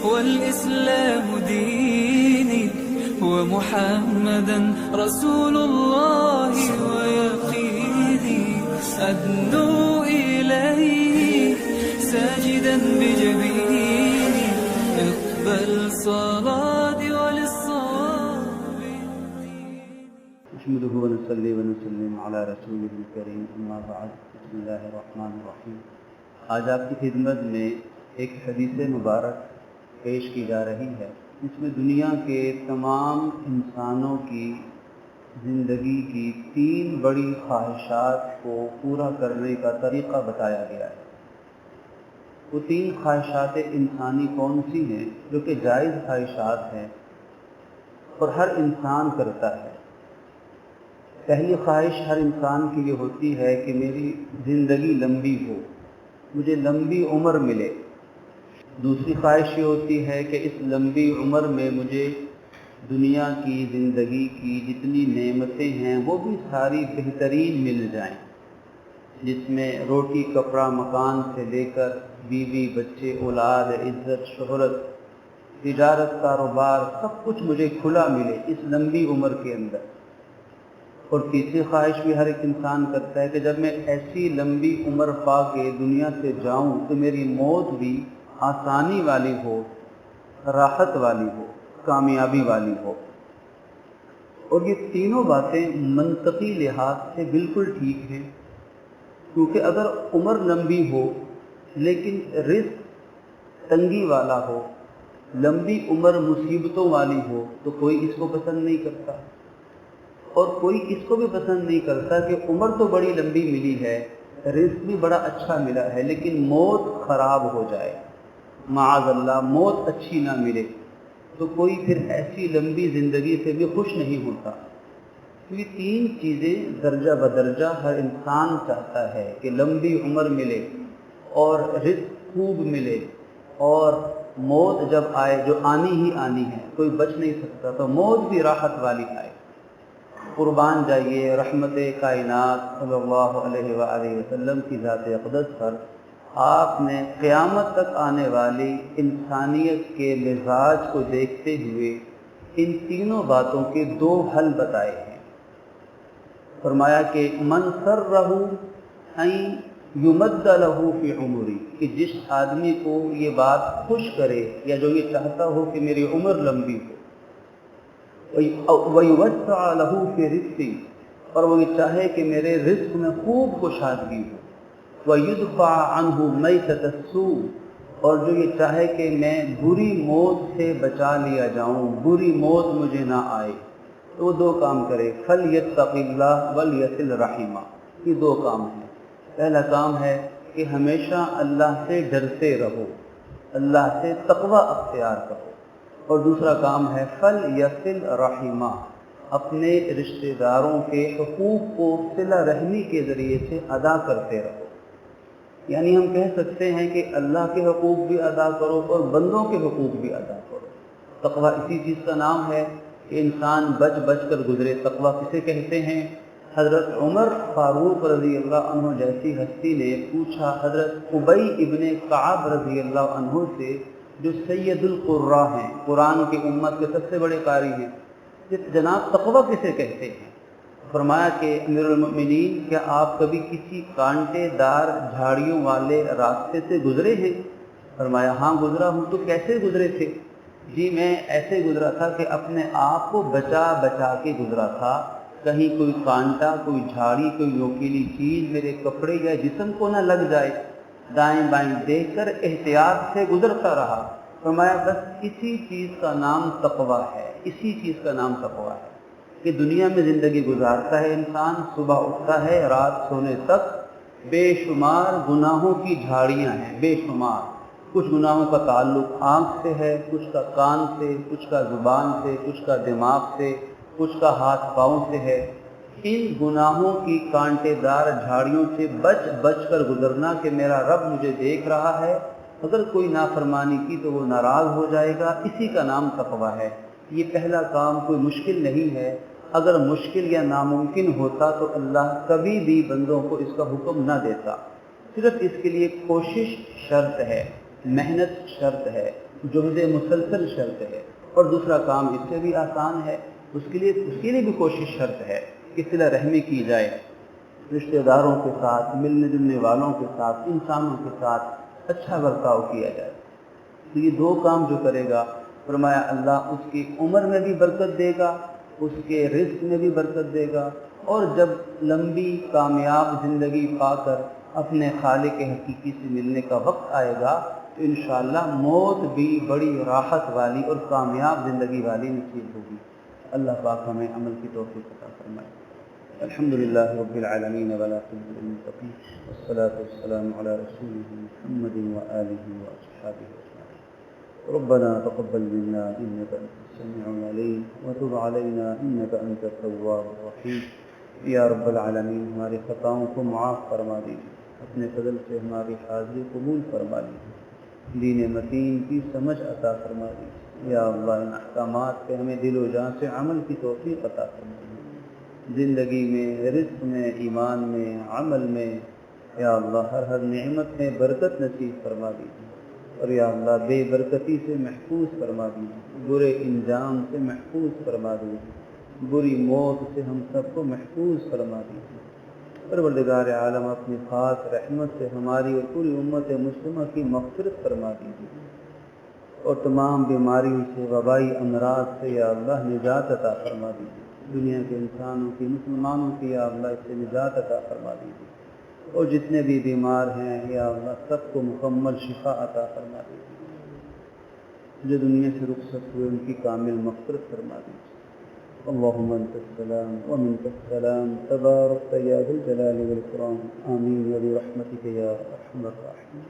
والإسلام ديني ومحمدا رسول الله ويقيني أدنو إليه ساجدا بجبيني اقبل صلاتي وللصواب نحمده ونصلي ونسلم على رسوله الكريم اما بعد بسم اللہ الرحمن الرحیم۔ آج آپ کی خدمت میں ایک حدیث مبارک پیش کی جا رہی ہے جس میں دنیا کے تمام انسانوں کی زندگی کی 3 بڑی خواہشات کو پورا کرنے کا طریقہ بتایا گیا ہے۔ وہ 3 خواہشات انسانی کون سی ہیں جو کہ جائز خواہشات ہیں اور ہر انسان کرتا ہے۔ پہلی خواہش ہر انسان کے لیے ہوتی ہے کہ میری زندگی لمبی ہو، مجھے لمبی عمر ملے۔ دوسری خواہش یہ ہوتی ہے کہ اس لمبی عمر میں مجھے دنیا کی زندگی کی جتنی نعمتیں ہیں وہ بھی ساری بہترین مل جائیں، جس میں روٹی کپڑا مکان سے لے کر بیوی بچے اولاد عزت شہرت تجارت کاروبار سب کچھ مجھے کھلا ملے اس لمبی عمر کے اندر۔ اور تیسری خواہش بھی ہر ایک انسان کرتا ہے کہ جب میں ایسی لمبی عمر پا کے دنیا سے جاؤں تو میری موت بھی آسانی والی ہو، راحت والی ہو، کامیابی والی ہو۔ اور یہ تینوں باتیں منطقی لحاظ سے بالکل ٹھیک ہیں، کیونکہ اگر عمر لمبی ہو لیکن رزق تنگی والا ہو، لمبی عمر مصیبتوں والی ہو تو کوئی اس کو پسند نہیں کرتا، اور کوئی اس کو بھی پسند نہیں کرتا کہ عمر تو بڑی لمبی ملی ہے، رزق بھی بڑا اچھا ملا ہے، لیکن موت خراب ہو جائے، معاذ اللہ موت اچھی نہ ملے، تو کوئی پھر ایسی لمبی زندگی سے بھی خوش نہیں ہوتا۔ یہ 3 چیزیں درجہ بدرجہ ہر انسان چاہتا ہے کہ لمبی عمر ملے اور رزق خوب ملے، اور موت جب آئے جو آنی ہی آنی ہے، کوئی بچ نہیں سکتا، تو موت بھی راحت والی آئے۔ قربان جائیے رحمت کائنات صلی اللہ علیہ وآلہ وسلم کی ذات اقدس پر، آپ نے قیامت تک آنے والی انسانیت کے مزاج کو دیکھتے ہوئے ان تینوں باتوں کے 2 حل بتائے ہیں۔ فرمایا کہ من سرہ ان یمد لہ فی عمری، کہ جس آدمی کو یہ بات خوش کرے یا جو یہ چاہتا ہو کہ میری عمر لمبی ہو، وَيُوَسَّعَ لَهُ فِي رِزْقِهِ، اور وہ یہ چاہے کہ میرے رزق میں خوب کشادگی ہو، وَيُدْفَعَ عَنْهُ مَيْتَةَ السُّوءِ، اور جو یہ چاہے کہ میں بری موت سے بچا لیا جاؤں، بری موت مجھے نہ آئے، تو وہ 2 کام کرے، فَلْيَتَّقِ اللَّهَ وَلْيَصِلْ رَحِمَهُ۔ یہ 2 کام ہیں۔ پہلا کام ہے کہ ہمیشہ اللہ سے ڈرتے رہو، اللہ سے تقوی اختیار کرو، اور دوسرا کام ہے فَلْيَصِلْ رَحِمَهُ، اپنے رشتہ داروں کے حقوق کو صلہ رحمی کے ذریعے سے ادا کرتے رہو۔ یعنی ہم کہہ سکتے ہیں کہ اللہ کے حقوق بھی ادا کرو اور بندوں کے حقوق بھی ادا کرو۔ تقوی اسی چیز کا نام ہے کہ انسان بچ بچ کر گزرے۔ تقوی کسے کہتے ہیں؟ حضرت عمر فاروق رضی اللہ عنہ جیسی ہستی نے پوچھا حضرت ابی ابن کعب رضی اللہ عنہ سے، جو سید القراء ہیں، قرآن کی امت کے سب سے بڑے قاری ہیں، کہ جناب تقوی کسے کہتے ہیں؟ فرمایا کہ امیر المؤمنین، کیا آپ کبھی کسی کانٹے دار جھاڑیوں والے راستے سے گزرے ہیں؟ فرمایا ہاں گزرا ہوں۔ تو کیسے گزرے تھے؟ جی میں ایسے گزرا تھا کہ اپنے آپ کو بچا بچا کے گزرا تھا، کہیں کوئی کانٹا کوئی جھاڑی کوئی نوکیلی چیز میرے کپڑے یا جسم کو نہ لگ جائے، دائیں بائیں دیکھ کر احتیاط سے گزرتا رہا۔ فرمایا بس اسی چیز کا نام تقوی ہے، اسی چیز کا نام تقوی ہے کہ دنیا میں زندگی گزارتا ہے انسان، صبح اٹھتا ہے رات سونے تک بے شمار گناہوں کی جھاڑیاں ہیں، بے شمار۔ کچھ گناہوں کا تعلق آنکھ سے ہے، کچھ کا کان سے، کچھ کا زبان سے، کچھ کا دماغ سے، کچھ کا ہاتھ پاؤں سے ہے۔ ان گناہوں کی کانٹے دار جھاڑیوں سے بچ بچ کر گزرنا کہ میرا رب مجھے دیکھ رہا ہے، اگر کوئی نافرمانی کی تو وہ ناراض ہو جائے گا، اسی کا نام تقوی ہے۔ یہ پہلا کام کوئی مشکل نہیں ہے، اگر مشکل یا ناممکن ہوتا تو اللہ کبھی بھی بندوں کو اس کا حکم نہ دیتا۔ صرف اس کے لیے کوشش شرط ہے، محنت شرط ہے، جہد مسلسل شرط ہے، اور دوسرا کام اس سے بھی آسان ہے، اس کے لیے بھی کوشش شرط ہے کہ صلہ رحمی کی جائے، رشتہ داروں کے ساتھ، ملنے جلنے والوں کے ساتھ، انسانوں کے ساتھ اچھا برتاؤ کیا جائے۔ تو یہ دو کام جو کرے گا، فرمایا اللہ اس کی عمر میں بھی برکت دے گا، اس کے رزق میں بھی برکت دے گا، اور جب لمبی کامیاب زندگی پا کر اپنے خالق حقیقی سے ملنے کا وقت آئے گا تو انشاءاللہ موت بھی بڑی راحت والی اور کامیاب زندگی والی نصیب ہوگی۔ اللہ پاک ہمیں عمل کی توفیق عطا فرمائے۔ الحمدللہ رب العالمین والعاقبۃ للمتقین والصلاة والسلام علی رسولہ محمد وآلہ وأصحابہ اجمعین۔ ربنا تقبل منا انك انت السميع العليم وتب علينا انك انت التواب الرحيم۔ یا رب العالمین ہماری خطاؤں کو معاف فرما دیجیے، اپنے فضل سے ہماری حاضری قبول فرما لیجیے، دین متین کی سمجھ عطا فرما دیجیے۔ یا اللہ ان احکامات پہ ہمیں دل و جان سے عمل کی توفیق عطا فرما دیجیے، زندگی میں، رزق میں، ایمان میں، عمل میں، یا اللہ ہر نعمت میں برکت نصیب فرما دیجیے، اور یا اللہ بے برکتی سے محفوظ فرما دیجیے، برے انجام سے محفوظ فرما دیجیے، بری موت سے ہم سب کو محفوظ فرما دیجیے۔ پروردگار عالم اپنی خاص رحمت سے ہماری اور پوری امت مسلمہ کی مغفرت فرما دیجیے، اور تمام بیماریوں سے، وبائی امراض سے یا اللہ نجات عطا فرما دیجیے، دنیا کے انسانوں کی، مسلمانوں کی یا اللہ اس سے نجات عطا فرما دیجیے، اور جتنے بھی بیمار ہیں یا اللہ سب کو مکمل شفا عطا فرما دیجیے، جو دنیا سے رخصت ہوئے ان کی کامل مغفرت فرما دیجیے۔ اللہم انت السلام ومنک السلام تبارک یا ذی الجلال والاکرام، آمین برحمتک یا ارحم الراحمین۔